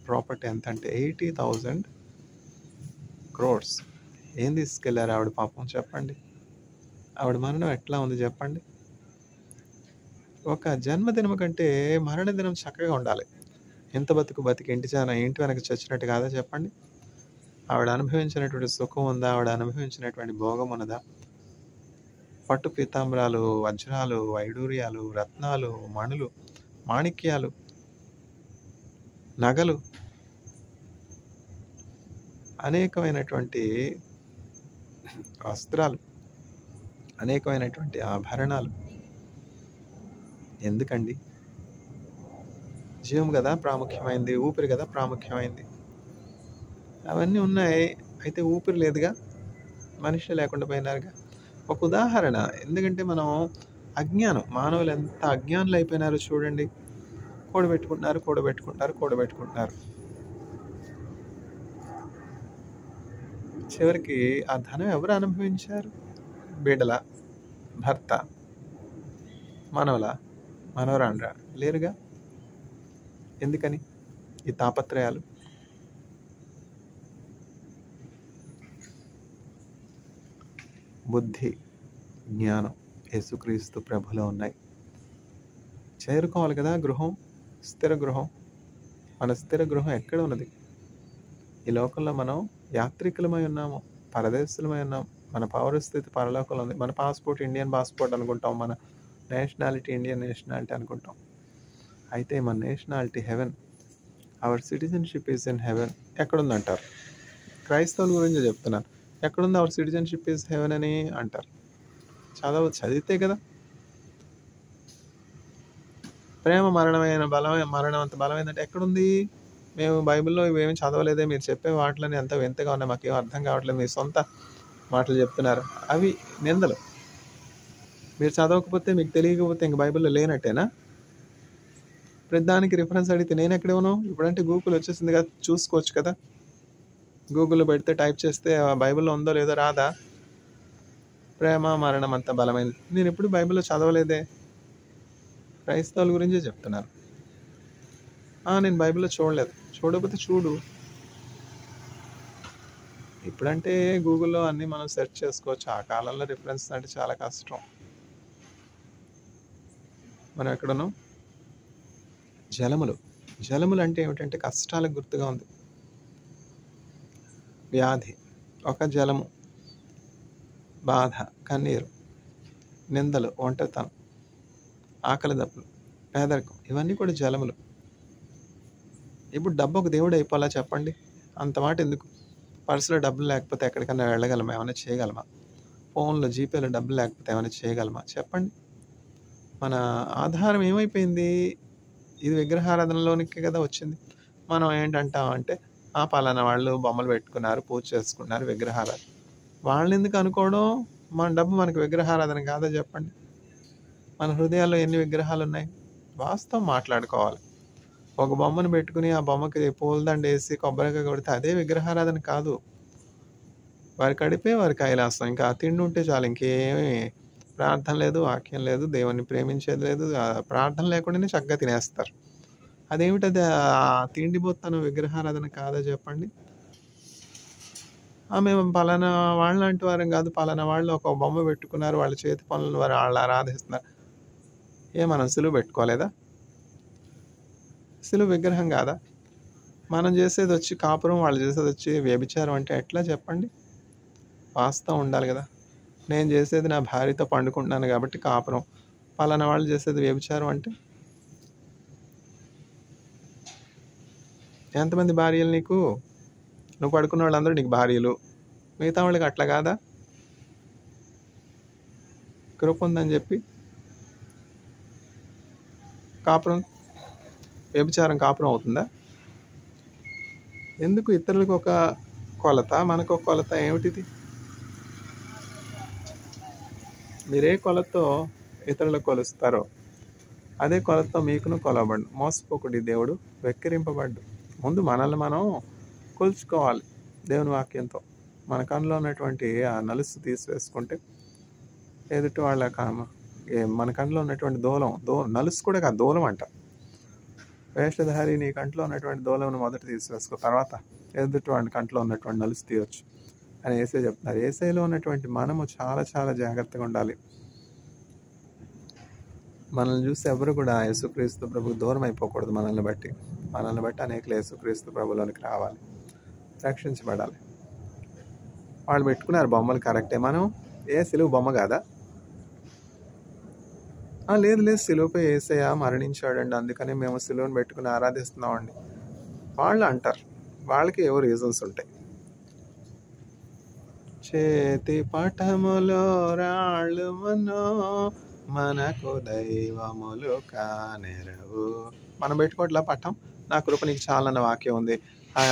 ప్రాపర్టీ ఎంత అంటే 80,000 crores. ఏం తీసుకెళ్లారు ఆవిడ పాపం చెప్పండి? ఆవిడ మరణం ఎట్లా ఉంది చెప్పండి? ఒక జన్మదినం కంటే మరణదినం చక్కగా ఉండాలి. ఎంత బతికి ఇంటి వెనక చచ్చినట్టు కాదా చెప్పండి? ఆవిడ అనుభవించినటువంటి సుఖం ఉందా? ఆవిడ అనుభవించినటువంటి భోగం ఉన్నదా? పట్టు పీతాంబరాలు, వజ్రాలు, వైడూర్యాలు, రత్నాలు, మణులు, మాణిక్యాలు, నగలు, అనేకమైనటువంటి వస్త్రాలు, అనేకమైనటువంటి ఆభరణాలు. ఎందుకండి? జీవం కదా ప్రాముఖ్యమైంది, ఊపిరి కదా ప్రాముఖ్యమైంది. అవన్నీ ఉన్నాయి, అయితే ఊపిరి లేదుగా, మనిషి లేకుండా పోయినారుగా. ఒక ఉదాహరణ. ఎందుకంటే మనం అజ్ఞానం, మానవులు ఎంత అజ్ఞానులు అయిపోయినారో చూడండి. కూడబెట్టుకుంటున్నారు. చివరికి ఆ ధనం ఎవరు అనుభవించారు? బిడ్డల, భర్త, మనవల, మనవరాండ్రా లేరుగా. ఎందుకని ఈ తాపత్రయాలు? బుద్ధి, జ్ఞానం యేసుక్రీస్తు ప్రభులో ఉన్నాయి. చేరుకోవాలి కదా గృహం, స్థిర గృహం. మన స్థిర గృహం ఎక్కడ ఉన్నది? ఈ లోకంలో మనం యాత్రికులమై ఉన్నాము, పరదేశులమై ఉన్నాం. మన పౌరస్థితి పరలోకంలో ఉంది. మన పాస్పోర్ట్ ఇండియన్ పాస్పోర్ట్ అనుకుంటాం, మన నేషనాలిటీ ఇండియన్ నేషనాలిటీ అనుకుంటాం. అయితే మన nationality heaven. Our citizenship is in heaven. ఎక్కడుందంటారు? క్రైస్తవుల గురించి చెప్తున్నాను. ఎక్కడుంది అవర్ సిటిజన్షిప్ ఈజ్ హెవెన్ అని అంటారు. చదివితే కదా. ప్రేమ మరణం అంత బలమైందంటే ఎక్కడుంది? మేము బైబిల్లో ఇవేమీ చదవలేదే, మీరు చెప్పే వాటిలని ఎంత వింతగా ఉన్నాయి, మాకేం అర్థం కావట్లేదు, మీ సొంత మాటలు చెప్తున్నారు. అవి నిందలు. మీరు చదవకపోతే, మీకు తెలియకపోతే ఇంక బైబిల్లో లేనట్టేనా? ప్రతిదానికి రిఫరెన్స్ అడిగితే నేను ఎక్కడేమో. ఇప్పుడంటే గూగుల్ వచ్చేసింది కదా, చూసుకోవచ్చు కదా. గూగుల్లో పెడితే టైప్ చేస్తే బైబిల్లో ఉందో లేదో రాదా? ప్రేమ మరణం అంత బలమైనది. నేను ఎప్పుడు బైబిల్లో చదవలేదే. క్రైస్తవుల గురించే చెప్తున్నాను. నేను బైబిల్లో చూడలేదు. చూడకపోతే చూడు. ఇప్పుడంటే గూగుల్లో అన్నీ మనం సెర్చ్ చేసుకోవచ్చు. ఆ కాలంలో రిఫరెన్స్ అంటే చాలా కష్టం. మనం ఎక్కడున్నాం? జలములు అంటే ఏమిటంటే కష్టాలకు గుర్తుగా ఉంది. వ్యాధి ఒక జలము, బాధ, కన్నీరు, నిందలు, ఒంటరితనం, ఆకలి దప్పులు, పేదరికం, ఇవన్నీ కూడా జలములు. ఇప్పుడు డబ్బు ఒక దేవుడు అయిపోవాలా చెప్పండి? అంత మాట ఎందుకు? పర్సులో డబ్బులు లేకపోతే ఎక్కడికైనా వెళ్ళగలమా? ఏమైనా చేయగలమా? ఫోన్లో జీపేలో డబ్బులు లేకపోతే ఏమైనా చేయగలమా? చెప్పండి. మన ఆధారం ఏమైపోయింది? ఇది విగ్రహారాధనలోనికి కదా వచ్చింది. మనం ఏంటంటామంటే పలానా వాళ్ళు బొమ్మలు పెట్టుకున్నారు, పూజ చేసుకున్నారు, విగ్రహారాధన. వాళ్ళని ఎందుకు అనుకోవడం? మన డబ్బు మనకు విగ్రహారాధన కాదా చెప్పండి? మన హృదయాల్లో ఎన్ని విగ్రహాలు ఉన్నాయి? వాస్తవం మాట్లాడుకోవాలి. ఒక బొమ్మను పెట్టుకుని ఆ బొమ్మకి పూలదండ వేసి కొబ్బరికాయ కొడితే అదే విగ్రహారాధన కాదు. వారి కడిపే వారి కైలాసం. ఇంకా తిండి ఉంటే చాలు, ఇంకేమి ప్రార్థన లేదు, వాక్యం లేదు, దేవుణ్ణి ప్రేమించేది లేదు. ప్రార్థన లేకుండానే చక్కగా తినేస్తారు. అదేమిటది? తిండి బొత్తనం విగ్రహారాధన కాదా చెప్పండి? మేము పలానా వాళ్ళంటి వారం కాదు, పలానా వాళ్ళు ఒక బొమ్మ పెట్టుకున్నారు, వాళ్ళ చేతి పనులను వారు వాళ్ళు ఆరాధిస్తున్నారు. మనం సిలువ పెట్టుకోలేదా? సిలువ విగ్రహం కాదా? మనం చేసేది వచ్చి కాపురం, వాళ్ళు చేసేది వచ్చి వ్యభిచారం అంటే ఎట్లా చెప్పండి? వాస్తవం ఉండాలి కదా. నేను చేసేది నా భార్యతో పండుకుంటున్నాను కాబట్టి కాపురం, పలానా వాళ్ళు చేసేది వ్యభిచారం అంటే? ఎంతమంది భార్యలు నీకు? నువ్వు పడుకున్న వాళ్ళందరూ నీకు భార్యలు, మిగతా వాళ్ళకి అట్లా కాదా? కృప ఉందని చెప్పి కాపురం, వ్యభిచారం కాపురం అవుతుందా? ఎందుకు ఇతరులకు ఒక కొలత, మనకు ఒక కొలత? ఏమిటిది? మీరే కొలతో ఇతరులకు కొలుస్తారో అదే కొలతో మీకును కొలవబడు. మోసపోకుడి, దేవుడు వెక్కిరింపబడ్డు. ముందు మనల్ని మనం కొలుచుకోవాలి దేవుని వాక్యంతో. మన కన్నులో ఉన్నటువంటి ఆ నలుసు తీసివేసుకుంటే ఎదుటి వాళ్ళ మన కన్నులో ఉన్నటువంటి నలుసు కూడా కాదు, దూలం అంట. వేషధారి, నీ కంట్లో ఉన్నటువంటి దూలంను మొదట తీసివేసుకో, తర్వాత ఎదుటి వాడి కంట్లో ఉన్నటువంటి నలుసు తీయవచ్చు అని యేసయ్య చెప్తున్నారు. యేసయ్యలో ఉన్నటువంటి మనము చాలా చాలా జాగ్రత్తగా ఉండాలి. మనల్ని చూసి ఎవరు కూడా యేసుక్రీస్తు ప్రభుకు దూరం అయిపోకూడదు. మనల్ని బట్టి అనేకలు యేసుక్రీస్తు ప్రభులోనికి రావాలి, రక్షించబడాలి. వాళ్ళు పెట్టుకున్నారు బొమ్మలు, కరెక్టే. మనం సిలువ బొమ్మ కాదా? లేదు, సిలువపై యేసయ్య మరణించాడండి, అందుకని మేము సిలువను పెట్టుకుని ఆరాధిస్తున్నామండి వాళ్ళు అంటారు. వాళ్ళకి ఏవో రీజన్స్ ఉంటాయి. చేతి పటములో రాళ్ళు మనకు దైవములు కానెరవు. మనం పెట్టుకోవట్లా పటం? నా కృప నీకు చాలన్న వాక్యం ఉంది.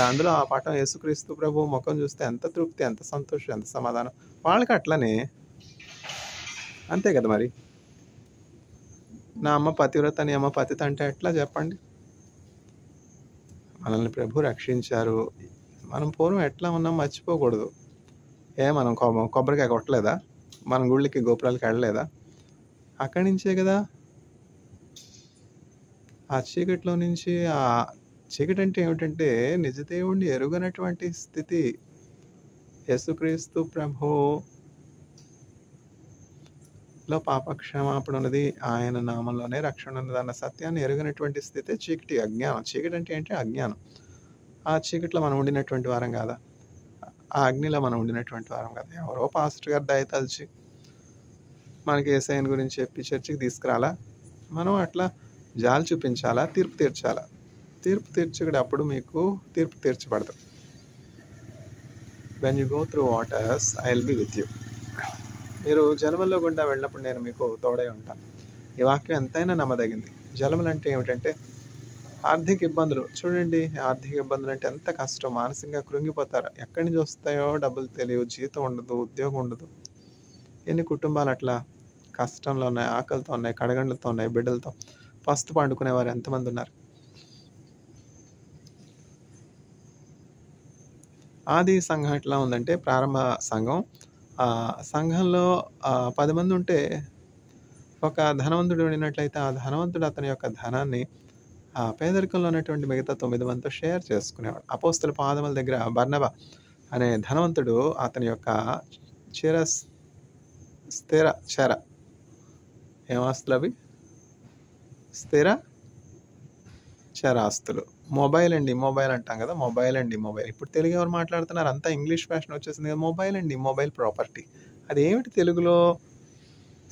అందులో ఆ పటం యేసుక్రీస్తు ప్రభు ముఖం చూస్తే ఎంత తృప్తి, ఎంత సంతోషం, ఎంత సమాధానం. వాళ్ళకి అట్లనే అంతే కదా మరి. నా అమ్మ పతివ్రత, నీ అమ్మ పతిత అంటే ఎట్లా చెప్పండి? మనల్ని ప్రభు రక్షించారు. మనం పూర్వం ఎట్లా ఉన్నాం మర్చిపోకూడదు. మనం కొబ్బరికాయ కొట్టలేదా? మనం గుళ్ళకి గోపురాలకి వెళ్ళలేదా? అక్కడి నుంచే కదా ఆ చీకట్లో నుంచి చీకటి అంటే ఏమిటంటే నిజదేవుణ్ణి ఎరుగనటువంటి స్థితి. యేసుక్రీస్తు ప్రభులో పాపక్షమాపణ ఉన్నది, ఆయన నామంలోనే రక్షణ ఉన్నది అన్న సత్యాన్ని ఎరుగనటువంటి స్థితి చీకటి, అజ్ఞానం. చీకటి అంటే ఏంటి? అజ్ఞానం. ఆ చీకట్లో మనం ఉండినటువంటి వారం కాదా? ఆ అగ్నిలో మనం ఉండినటువంటి వారం కదా? ఎవరో పాస్టర్ గారు దయతలిచి మనకి యేసయ్యని గురించి చెప్పి చర్చికి తీసుకురాలా? మనం అట్లా జాలి చూపించాలా? తీర్పు తీర్చాలా? తీర్పు తీర్చేటప్పుడు మీకు తీర్పు తీర్చబడదు. When you go through waters I will be with you. మీరు జలముల్లో గుండా వెళ్ళినప్పుడు నేను మీకు తోడై ఉంటాను. ఈ వాక్యం ఎంతైనా నమ్మదగింది. జలములు అంటే ఏమిటంటే ఆర్థిక ఇబ్బందులు. చూడండి, ఆర్థిక ఇబ్బందులు అంటే ఎంత కష్టం. మానసికంగా కృంగిపోతారు. ఎక్కడి నుంచి వస్తాయో డబ్బులు తెలియవు, జీతం ఉండదు, ఉద్యోగం ఉండదు. ఎన్ని కుటుంబాలు అట్లా కష్టంలో ఉన్నాయి, ఆకలితో ఉన్నాయి, కడగండ్లతో ఉన్నాయి, బిడ్డలతో పస్తు పండుకునేవారు ఎంతమంది ఉన్నారు. ఆది సంఘం ఎట్లా ఉందంటే ప్రారంభ సంఘం, సంఘంలో 10 మంది ఉంటే ఒక ధనవంతుడు ఉండినట్లయితే ఆ ధనవంతుడు అతని యొక్క ధనాన్ని పేదరికంలో ఉన్నటువంటి మిగతా 9 మందితో షేర్ చేసుకునేవాడు. అపోస్తల పాదముల దగ్గర బర్నబా అనే ధనవంతుడు అతని యొక్క స్థిర చెర ఏమాస్తులు అవి? స్థిర చరాస్తులు. మొబైల్ అంటాం కదా, మొబైల్. ఇప్పుడు తెలుగు ఎవరు మాట్లాడుతున్నారు? అంతా ఇంగ్లీష్ ఫ్యాషన్ వచ్చేసింది కదా. Mobile property. అది ఏమిటి తెలుగులో?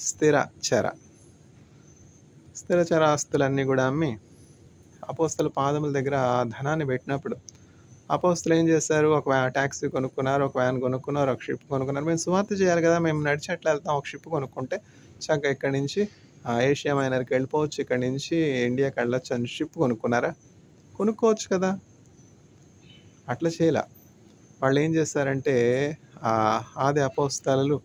స్థిర చరాస్తులన్నీ కూడా అమ్మి అపోస్తల పాదముల దగ్గర ధనాన్ని పెట్టినప్పుడు అపోస్తలు ఏం చేశారు? ఒక ట్యాక్సీ కొనుక్కున్నారు, ఒక వ్యాన్ కొనుక్కున్నారు, ఒక షిప్ కొనుక్కున్నారు. మేము సువార్త చేయాలి కదా, మేము నడిచి ఎట్లా వెళ్తాం? ఒక షిప్ కొనుక్కుంటే చక్కగా ఇక్కడి నుంచి ఏషియా మైనర్కి వెళ్ళిపోవచ్చు, ఇక్కడి నుంచి ఇండియాకి వెళ్ళొచ్చు అని షిప్ కొనుక్కున్నారా? కొనుక్కోవచ్చు కదా. అట్లా చేయలే. వాళ్ళు ఏం చేస్తారంటే ఆది అపోస్తలు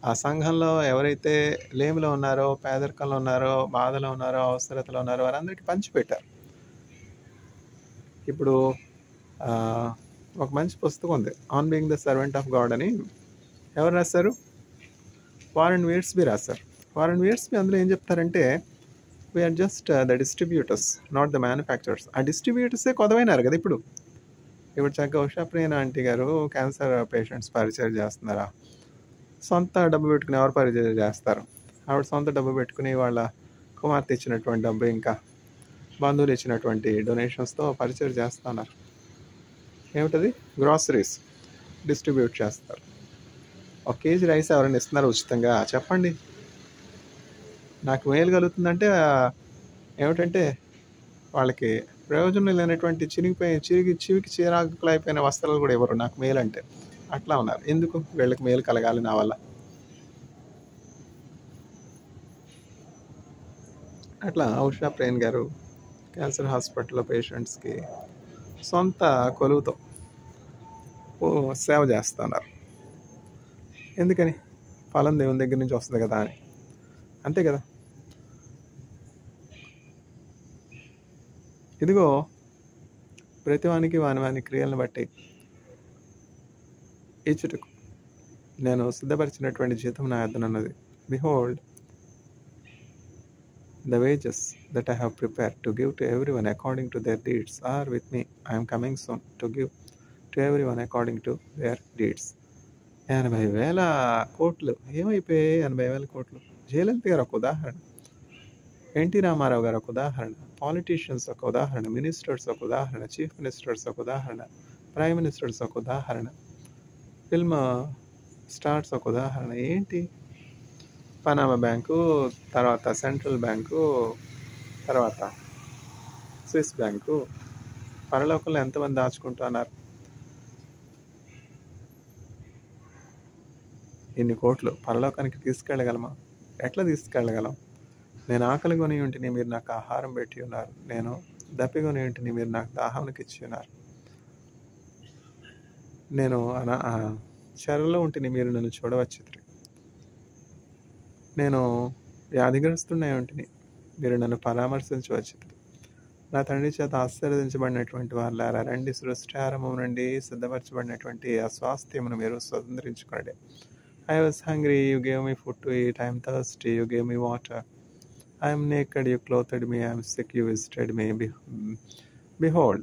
ఆ సంఘంలో ఎవరైతే లేమిలో ఉన్నారో, పేదరికంలో ఉన్నారో, బాధలో ఉన్నారో, అవసరతలో ఉన్నారో వారందరికీ పంచిపెట్టారు. ఇప్పుడు ఒక మంచి పుస్తకం ఉంది, on being the servant of God అని. ఎవరు రాశారు? వారెన్ వీర్స్బీ రాశారు. వారెన్ వీర్స్బీ అందులో ఏం చెప్తారంటే we are just the distributors, not the manufacturers. ఆ డిస్ట్రిబ్యూటర్సే కొదవైనారు కదా. ఇప్పుడు చక్కగా ఉషాప్రియ ఆంటీ గారు క్యాన్సర్ పేషెంట్స్ పరిచయం చేస్తున్నారా? సొంత డబ్బు పెట్టుకుని ఎవరు పరిచయం చేస్తారు? ఆవిడ సొంత డబ్బు పెట్టుకుని వాళ్ళ కుమార్తె ఇచ్చినటువంటి డబ్బు, ఇంకా బంధువులు ఇచ్చినటువంటి డొనేషన్స్తో పరిచయం చేస్తున్నారు. ఏమిటది? గ్రాసరీస్ డిస్ట్రిబ్యూట్ చేస్తారు. 1 కేజీ రైస్ ఎవరైనా ఇస్తున్నారు ఉచితంగా? చెప్పండి. నాకు మేలు కలుగుతుందంటే ఏమిటంటే వాళ్ళకి ప్రయోజనం లేనటువంటి చివికి చీరాకులు అయిపోయిన వస్త్రాలు కూడా ఇవ్వరు నాకు మేలు అంటే. అట్లా ఉన్నారు. ఎందుకు? వీళ్ళకి మేలు కలగాలి నా వల్ల. అట్లా ఉషా ప్రేన్ గారు క్యాన్సర్ హాస్పిటల్లో పేషెంట్స్కి సొంత కొలువుతో సేవ చేస్తున్నారు. ఎందుకని? ఫలం దేవుని దగ్గర నుంచి వస్తుంది కదా అని. అంతే కదా. ఇదిగో ప్రతివానికి వాని క్రియలను బట్టి ఇచ్చుటకు నేను సిద్ధపరిచినటువంటి జీతం నా యొద్దనున్నది. Behold the wages that I have prepared to give to everyone according to their deeds are with me. I am coming soon to give to everyone according to their deeds. 80,000 కోట్లు ఏమైపోయాయి? 80,000 కోట్లు. జయలలిత గారు ఒక ఉదాహరణ, ఎన్టీ రామారావు గారు ఒక ఉదాహరణ, politicians ఒక ఉదాహరణ, మినిస్టర్స్ ఒక ఉదాహరణ, చీఫ్ మినిస్టర్స్ ఒక ఉదాహరణ, ప్రైమ్ మినిస్టర్స్ ఒక ఉదాహరణ, ఫిల్మ్ స్టార్స్ ఒక ఉదాహరణ. ఏంటి? పనామా బ్యాంకు, తర్వాత సెంట్రల్ బ్యాంకు, తర్వాత స్విస్ బ్యాంకు. పరలోకంలో ఎంతమంది దాచుకుంటున్నారు? ఇన్ని కోట్లు పరలోకానికి తీసుకెళ్ళగలమా? ఎట్లా తీసుకెళ్ళగలం? నేను ఆకలి కొని ఉంటిని, మీరు నాకు ఆహారం పెట్టి ఉన్నారు. నేను దప్పికొని ఉంటిని, మీరు నాకు దాహానికి ఇచ్చి ఉన్నారు. నేను చెరలో ఉంటిని, మీరు నన్ను చూడవచ్చు. నేను వ్యాధిగ్రస్తుడై ఉంటిని, మీరు నన్ను పరామర్శించవచ్చును. నా తండ్రి చేత ఆశీర్వదించబడినటువంటి వారులారా రండి, సృష్టారంభం నుండి సిద్ధపరచబడినటువంటి ఆ స్వాస్థ్యమును మీరు స్వతంత్రించుకోండి. I was hungry, you gave me food to eat. I am thirsty, you gave me water. I am naked, you clothed me. I am sick, you visited me. Behold,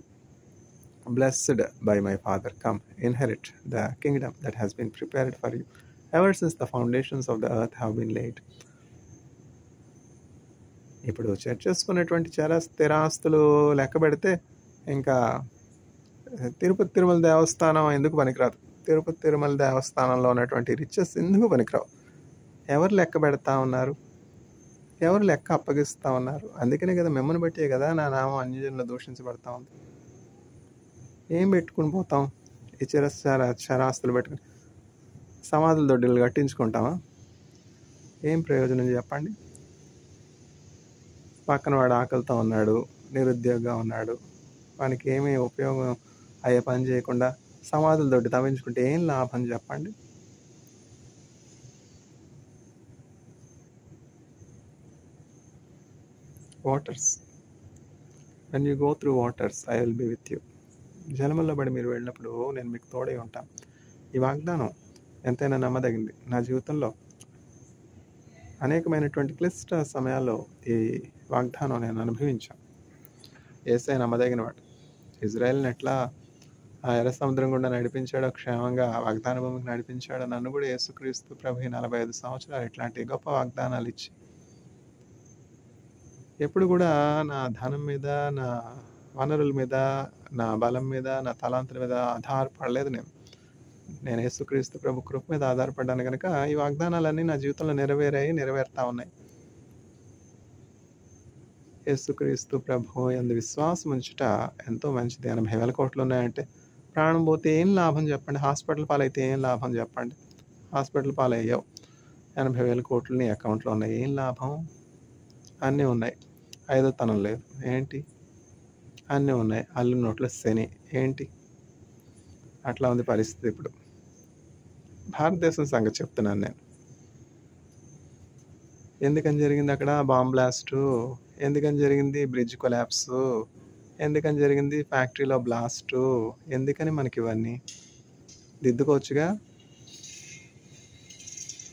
blessed by my Father, come, inherit the kingdom that has been prepared for you ever since the foundations of the earth have been laid. ఇప్పుడు చర్చేసుకున్నటువంటి స్థిరాస్తులు లెక్క పెడితే ఇంకా తిరుపతి తిరుమల దేవస్థానం ఎందుకు పనికిరాదు. తిరుపతి తిరుమల దేవస్థానంలో ఉన్నటువంటి riches ఎందుకు పనికిరావు. ఎవరు లెక్క పెడతా ఉన్నారు, ఎవరు లెక్క అప్పగిస్తూ ఉన్నారు. అందుకనే కదా, మిమ్మల్ని బట్టే కదా నా నామం అన్యజనులు దూషించబడతా ఉంది. ఏం పెట్టుకుని పోతాం? ఈ చరాస్తులు పెట్టుకుని సమాధుల దొడ్డిలు కట్టించుకుంటామా? ఏం ప్రయోజనం చెప్పండి? పక్కన వాడు ఆకలితో ఉన్నాడు, నిరుద్యోగంగా ఉన్నాడు, వానికి ఏమీ ఉపయోగం అయ్యే పని చేయకుండా సమాధుల దొడ్డి తవ్వించుకుంటే ఏం లాభం చెప్పండి? Waters, when you go through waters, I will be with you. జలముల్లో పడి మీరు వెళ్ళినప్పుడు నేను మీకు తోడై ఉంటాను. ఈ వాగ్దానం ఎంతైనా నమ్మదగింది. నా జీవితంలో అనేకమైనటువంటి క్లిష్ట సమయాల్లో ఈ వాగ్దానం నేను అనుభవించాను. యేసయ్య నమ్మదగినవాడు. ఇజ్రాయెల్ని ఎట్లా ఆ ఎర్ర సముద్రం గుండా నడిపించాడో, క్షేమంగా వాగ్దాన భూమికి నడిపించాడో, నన్ను కూడా యేసుక్రీస్తు ప్రభు 45 సంవత్సరాలు ఇట్లాంటి గొప్ప వాగ్దానాలు ఇచ్చి, ఎప్పుడు కూడా నా ధనం మీద, నా వనరుల మీద, నా బలం మీద, నా తలాంతుల మీద ఆధారపడలేదు. నేను యేసుక్రీస్తు ప్రభు కృప మీద ఆధారపడ్డాను కనుక ఈ వాగ్దానాలన్నీ నా జీవితంలో నెరవేరుతా ఉన్నాయి. యేసుక్రీస్తు ప్రభు యందు విశ్వాసం ఉంచుట ఎంతో మంచిది. 80,000 కోట్లు ఉన్నాయంటే ప్రాణం పోతే ఏం లాభం చెప్పండి? హాస్పిటల్ పాలైతే ఏం లాభం చెప్పండి? హాస్పిటల్ పాలయ్యావు, 80,000 కోట్లు నీ అకౌంట్లో ఉన్నాయి, ఏం లాభం? అన్నీ ఉన్నాయి, ఐదోతనం లేదు ఏంటి? అన్నీ ఉన్నాయి, అల్లు నోట్లో శని ఏంటి? అట్లా ఉంది పరిస్థితి ఇప్పుడు. భారతదేశం సంగతి చెప్తున్నాను నేను. ఎందుకని జరిగింది అక్కడ బాంబ్ బ్లాస్టు? ఎందుకని జరిగింది బ్రిడ్జ్ కొలాప్స్? ఎందుకని జరిగింది ఫ్యాక్టరీలో బ్లాస్టు? ఎందుకని మనకి ఇవన్నీ? దిద్దుకోవచ్చుగా,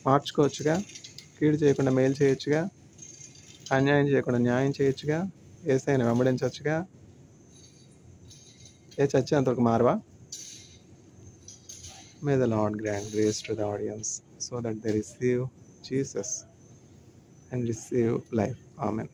మార్చుకోవచ్చుగా, కీడు చేయకుండా మేలు చేయొచ్చుగా, అన్యాయం చేయకుండా న్యాయం చేయొచ్చుగా, యేసయ్యను వెంబడించవచ్చుగా. చచ్చేంతవరకు మారవా? May the Lord grant grace to the audience so that they receive Jesus and receive life. Amen.